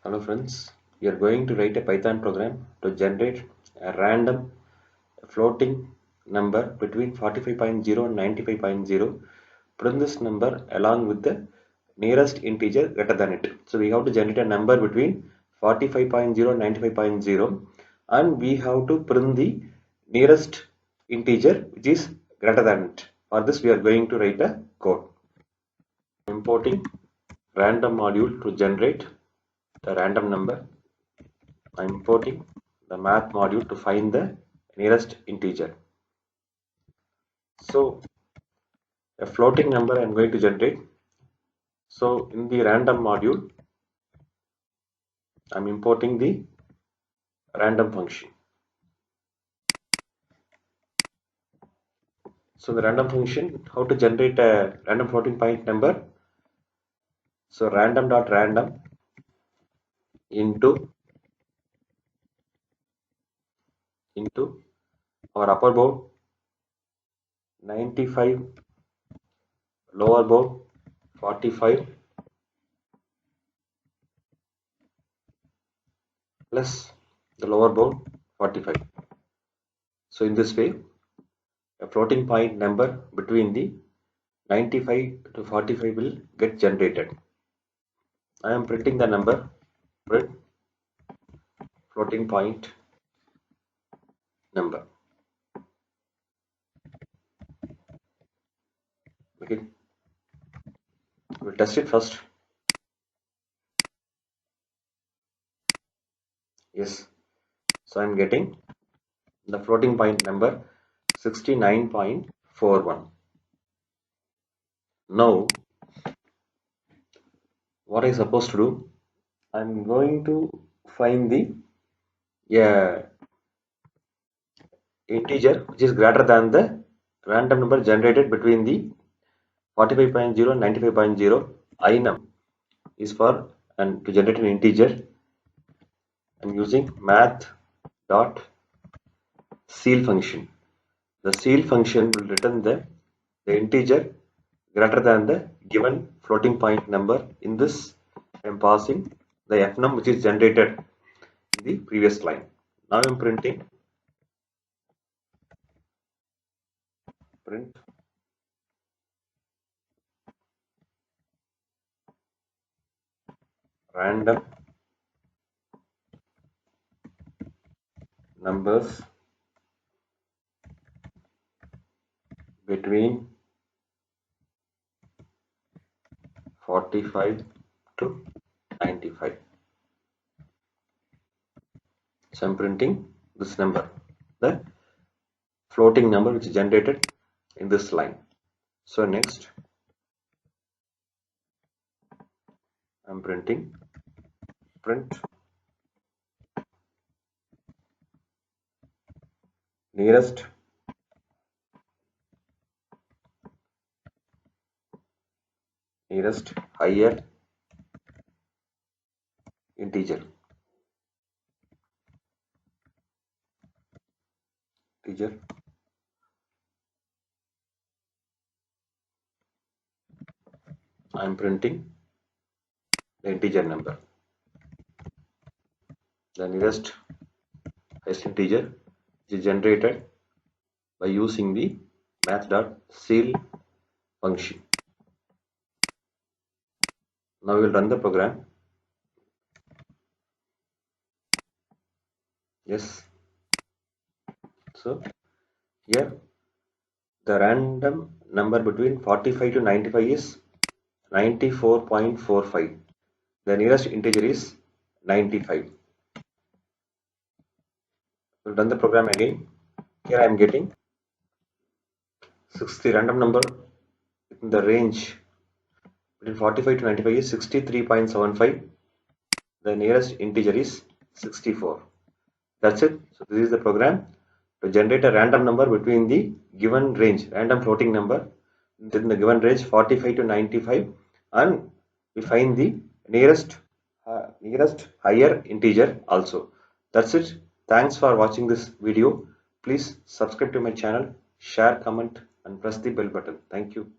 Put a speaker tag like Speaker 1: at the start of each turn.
Speaker 1: Hello friends, we are going to write a Python program to generate a random floating number between 45.0 and 95.0. Print this number along with the nearest integer greater than it. So we have to generate a number between 45.0 and 95.0 and we have to print the nearest integer which is greater than it. For this we are going to write a code. Importing random module to generate the random number. I'm importing the math module to find the nearest integer. So a floating number I'm going to generate. So in the random module, I'm importing the random function. So the random function, how to generate a random floating point number. So random into our upper bound 95, lower bound 45 plus the lower bound 45. So in this way, a floating point number between the 95 to 45 will get generated. I am printing the number, print floating point number. Okay, we'll test it first. Yes, so I'm getting the floating point number 69.41. Now, what I'm supposed to do? I'm going to find the integer which is greater than the random number generated between the 45.0 and 95.0. inum is for and to generate an integer. I'm using math dot ceil function. The ceil function will return the integer greater than the given floating point number. In this, I am passing the fnum which is generated in the previous line. Now I am printing print random numbers between 45 to 95. So I am printing this number, the floating number which is generated in this line. So next I am printing print nearest higher integer. I am printing the integer number, the nearest highest integer is generated by using the math.ceil function. Now we will run the program. Yes. So here the random number between 45 to 95 is 94.45. The nearest integer is 95. We'll run the program again. Here I am getting 60 random number in the range between 45 to 95 is 63.75. The nearest integer is 64. That's it. So this is the program to generate a random number between the given range, random floating number within the given range 45 to 95, and we find the nearest higher integer also. That's it. Thanks for watching this video. Please subscribe to my channel, share, comment, and press the bell button. Thank you.